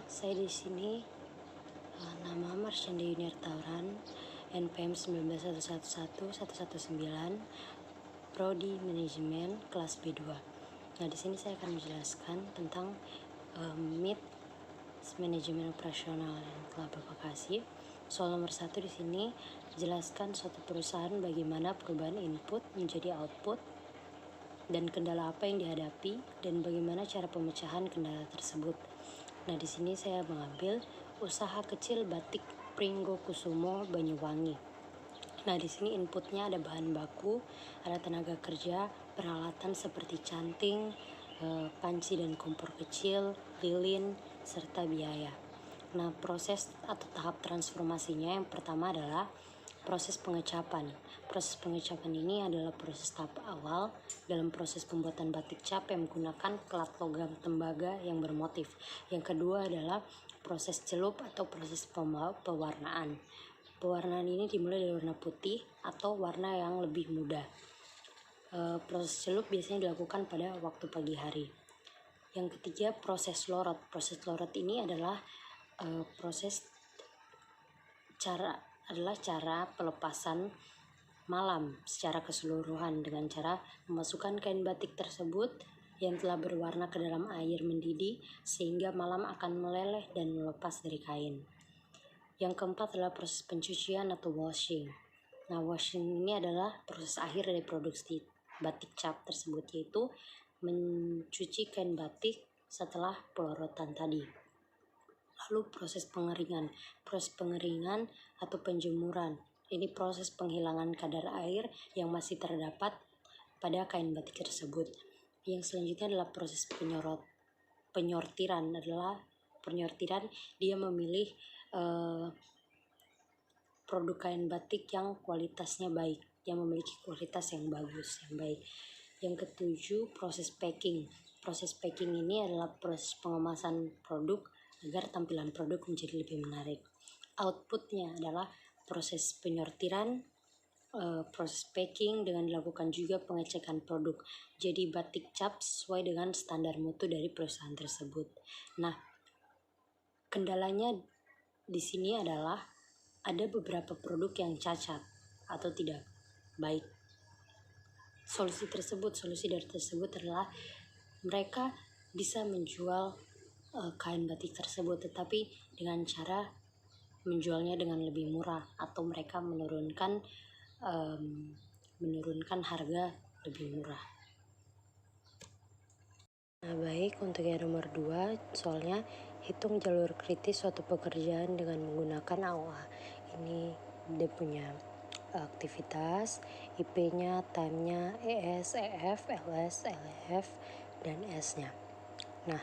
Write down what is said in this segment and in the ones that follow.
Saya di sini nama Marsyanda Yuniar Tauran, NPM 191111119, Prodi Manajemen kelas B2. Nah, di sini saya akan menjelaskan tentang MIT Manajemen Operasional yang telah Bapak kasih. Soal nomor 1 di sini jelaskan suatu perusahaan bagaimana perubahan input menjadi output dan kendala apa yang dihadapi dan bagaimana cara pemecahan kendala tersebut. Nah, di sini saya mengambil usaha kecil batik Pringgo Kusumo Banyuwangi. Nah, di sini inputnya ada bahan baku, ada tenaga kerja, peralatan seperti canting, panci dan kompor kecil, lilin, serta biaya. Nah, proses atau tahap transformasinya yang pertama adalah proses pengecapan. Proses pengecapan ini adalah proses tahap awal dalam proses pembuatan batik cap yang menggunakan plat logam tembaga yang bermotif. Yang kedua adalah proses celup atau proses pewarnaan. Pewarnaan ini dimulai dari warna putih atau warna yang lebih muda. Proses celup biasanya dilakukan pada waktu pagi hari. Yang ketiga, proses lorot. Proses lorot ini adalah cara pelepasan malam secara keseluruhan dengan cara memasukkan kain batik tersebut yang telah berwarna ke dalam air mendidih sehingga malam akan meleleh dan melepas dari kain. Yang keempat adalah proses pencucian atau washing. Nah, washing ini adalah proses akhir dari produksi batik cap tersebut, yaitu mencuci kain batik setelah pelorotan tadi. Lalu proses pengeringan. Proses pengeringan atau penjemuran. Ini proses penghilangan kadar air yang masih terdapat pada kain batik tersebut. Yang selanjutnya adalah proses penyortiran. Dia memilih produk kain batik yang kualitasnya baik, yang memiliki kualitas yang bagus, yang baik. Yang ketujuh, proses packing. Proses packing ini adalah proses pengemasan produk agar tampilan produk menjadi lebih menarik. Outputnya adalah proses penyortiran, proses packing dengan dilakukan juga pengecekan produk. Jadi batik cap sesuai dengan standar mutu dari perusahaan tersebut. Nah, kendalanya di sini adalah ada beberapa produk yang cacat atau tidak baik. Solusi dari tersebut adalah mereka bisa menjual kain batik tersebut, tetapi dengan cara menjualnya dengan lebih murah atau mereka menurunkan harga lebih murah. Nah, baik, untuk yang nomor 2 soalnya hitung jalur kritis suatu pekerjaan dengan menggunakan AOA. Ini dia punya aktivitas, IP-nya, time-nya, ES, EF, LS, LF, dan S-nya. Nah,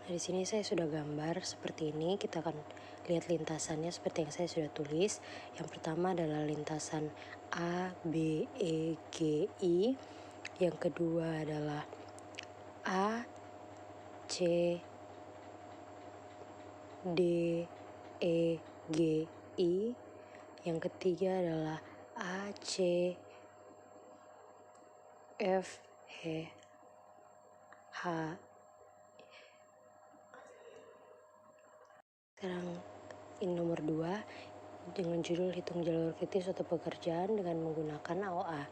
di sini saya sudah gambar seperti ini. Kita akan lihat lintasannya seperti yang saya sudah tulis. Yang pertama adalah lintasan A, B, E, G, I. Yang kedua adalah A, C, D, E, G, I. Yang ketiga adalah A, C, F, H, Sekarang ini nomor 2 dengan judul hitung jalur kritis suatu pekerjaan dengan menggunakan AOA.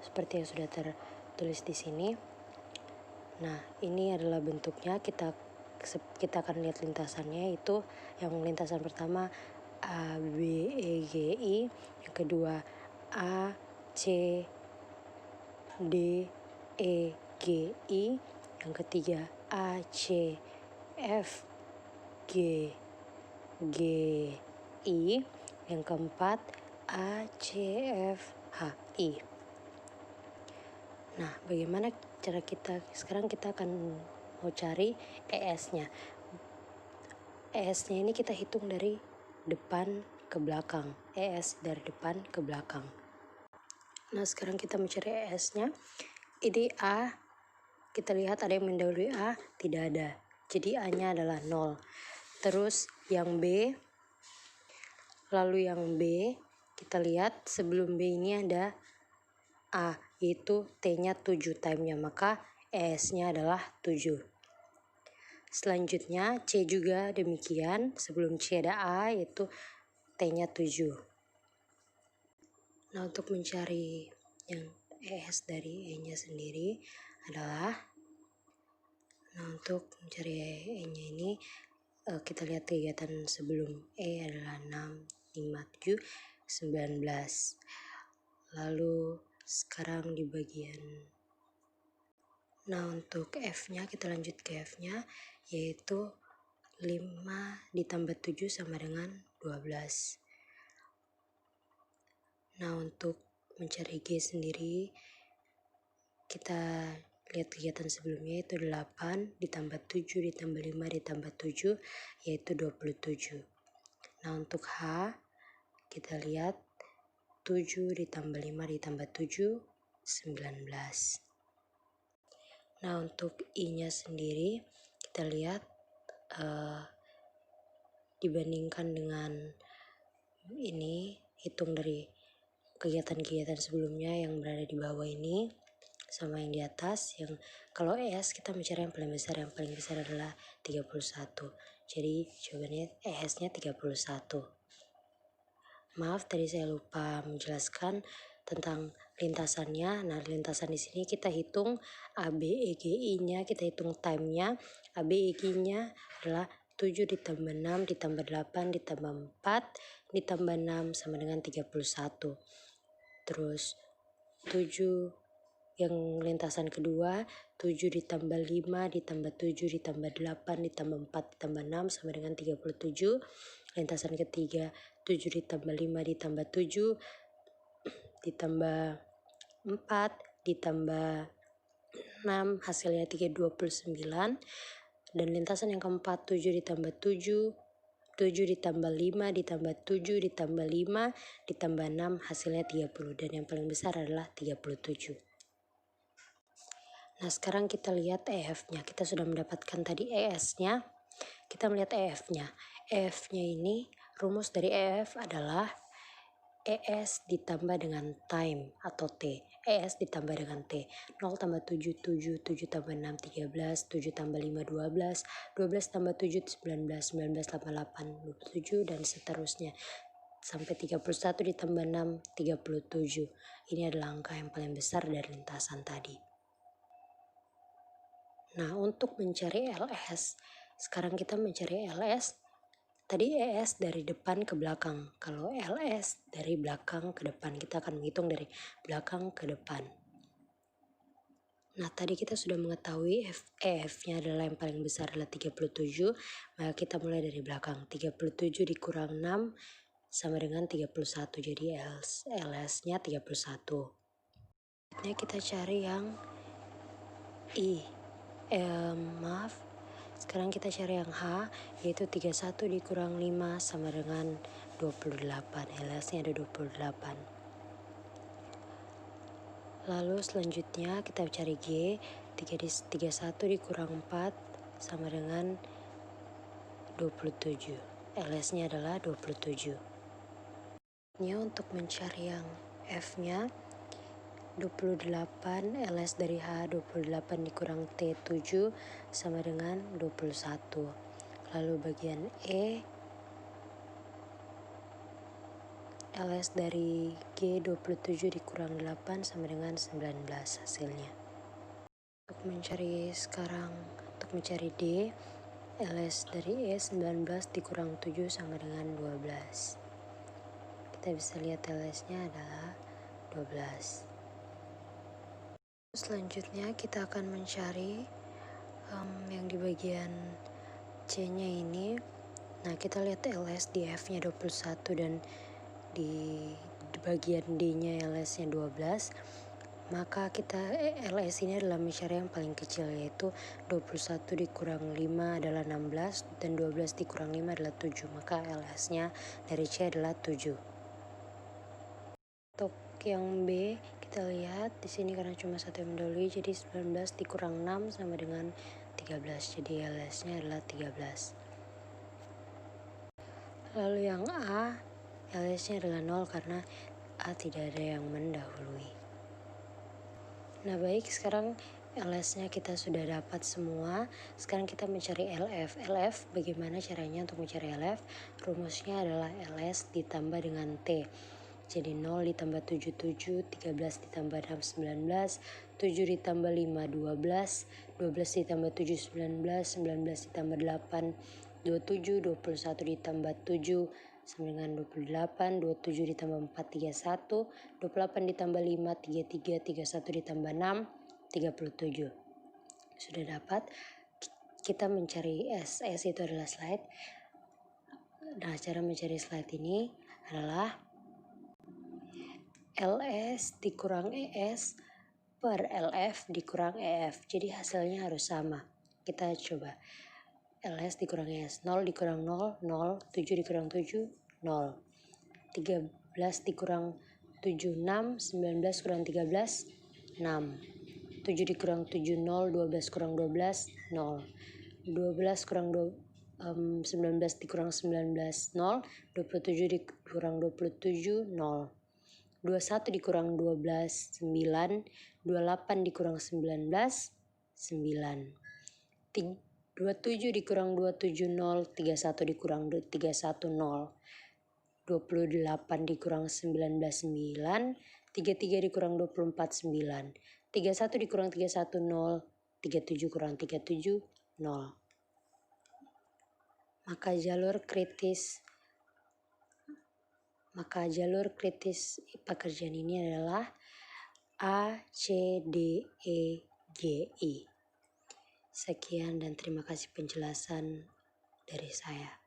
Seperti yang sudah tertulis di sini. Nah, ini adalah bentuknya. Kita akan lihat lintasannya, itu yang lintasan pertama A, B, E, G, I. Yang kedua A, C, D, E, G, I. Yang ketiga A, C, F, G, G, I. Yang keempat A, C, F, H, I. Nah, bagaimana cara kita? Sekarang kita akan mau cari ES-nya. ES-nya ini kita hitung dari depan ke belakang. ES dari depan ke belakang. Nah, sekarang kita mencari ES-nya. Ini A, kita lihat ada yang mendahului A, tidak ada. Jadi A-nya adalah 0. Terus yang B, lalu yang B, kita lihat sebelum B ini ada A, yaitu T-nya 7 time-nya, maka ES-nya adalah 7. Selanjutnya C juga demikian, sebelum C ada A yaitu T-nya 7. Nah, untuk mencari yang ES dari E-nya sendiri adalah, untuk mencari E-nya ini kita lihat kegiatan sebelum E adalah 6, 5, 7, 19. Lalu sekarang di bagian, nah untuk F-nya kita lanjut ke F-nya, yaitu 5 ditambah 7 sama dengan 12. Nah, untuk mencari G sendiri, kita lihat kegiatan sebelumnya yaitu 8 ditambah 7 ditambah 5 ditambah 7 yaitu 27. Nah, untuk H kita lihat 7 ditambah 5 ditambah 7, 19. Nah, untuk I-nya sendiri kita lihat dibandingkan dengan ini, hitung dari kegiatan-kegiatan sebelumnya yang berada di bawah ini sama yang di atas. Yang kalau ES kita mencari yang paling besar adalah 31. Jadi jawabannya ES-nya 31. Maaf tadi saya lupa menjelaskan tentang lintasannya. Nah, lintasan di sini kita hitung ABEGI-nya, kita hitung time-nya. ABEG-nya adalah 7 ditambah 6 ditambah 8 ditambah 4 ditambah 6 sama dengan 31. Terus 7 yang lintasan kedua, 7 ditambah 5 ditambah 7 ditambah 8 ditambah 4 ditambah 6 sama dengan 37. Lintasan ketiga, 7 ditambah 5 ditambah 7 ditambah 4 ditambah 6 hasilnya 29. Dan lintasan yang keempat, 7 ditambah 7 ditambah 5 ditambah 7 ditambah 5 ditambah 6 hasilnya 30. Dan yang paling besar adalah 37. Nah, sekarang kita lihat EF-nya. Kita sudah mendapatkan tadi ES-nya. Kita melihat EF-nya. EF-nya ini, rumus dari EF adalah ES ditambah dengan time atau T. ES ditambah dengan T. 0 tambah 7, 7, 7 tambah 6, 13, 7 tambah 5, 12, 12 tambah 7, 19, 19 tambah 8, 27, dan seterusnya. Sampai 31 ditambah 6, 37. Ini adalah angka yang paling besar dari lintasan tadi. Nah, untuk mencari LS, sekarang kita mencari LS. Tadi ES dari depan ke belakang. Kalau LS dari belakang ke depan, kita akan menghitung dari belakang ke depan. Nah, tadi kita sudah mengetahui EF-nya adalah yang paling besar adalah 37. Maka kita mulai dari belakang. 37 dikurang 6 sama dengan 31. Jadi LS-nya 31. Ini kita cari yang I. Sekarang kita cari yang H, yaitu 31 dikurang 5 sama dengan 28. LS-nya ada 28. Lalu selanjutnya kita cari G, 31 dikurang 4 sama dengan 27. LS-nya adalah 27. Ini untuk mencari yang F-nya, 28 LS dari H, 28 dikurang T 7 sama dengan 21. Lalu bagian E, LS dari G 27 dikurang 8 sama dengan 19 hasilnya. Untuk mencari D, LS dari E 19 dikurang 7 sama dengan 12. Kita bisa lihat LS-nya adalah 12. Selanjutnya kita akan mencari yang di bagian C-nya ini. Nah, kita lihat LS di F-nya 21 dan di bagian D-nya LS-nya 12. Maka kita LS ini adalah mencari yang paling kecil, yaitu 21 dikurang 5 adalah 16 dan 12 dikurang 5 adalah 7. Maka LS-nya dari C adalah 7. Untuk yang B, kita lihat di sini karena cuma satu yang mendahului, jadi 19 dikurang 6 sama dengan 13. Jadi LS-nya adalah 13. Lalu yang A, LS-nya adalah 0 karena A tidak ada yang mendahului. Nah, baik, sekarang LS-nya kita sudah dapat semua. Sekarang kita mencari LF. LF bagaimana caranya untuk mencari LF? Rumusnya adalah LS ditambah dengan T. Jadi 0 ditambah 77, 13 ditambah 6, 19, 7 ditambah 5, 12, 12 ditambah 7, 19, 19 ditambah 8, 27, 21 ditambah 7, sama dengan 28, 27 ditambah 4, 31, 28 ditambah 5, 33, 31 ditambah 6, 37. Sudah dapat. Kita mencari S. S itu adalah slide. Nah, cara mencari slide ini adalah LS dikurang ES per LF dikurang EF. Jadi hasilnya harus sama. Kita coba. LS dikurang ES. 0 dikurang 0, 0. 7 dikurang 7, 0. 13 dikurang 7, 6. 19 kurang 13, 6. 7 dikurang 7, 0. 12 kurang 12, 0. 12 kurang 19 dikurang 19, 0. 27 dikurang 27, 0. 21 dikurang 12, 9. 28 dikurang 19, 9. 27 dikurang 27, 0. 31 dikurang 31, 0. 28 dikurang 19, 9. 33 dikurang 24, 9. 31 dikurang 31, 0. 37 kurang 37, 0. Maka jalur kritis pekerjaan ini adalah A, C, D, E, G, I. Sekian dan terima kasih penjelasan dari saya.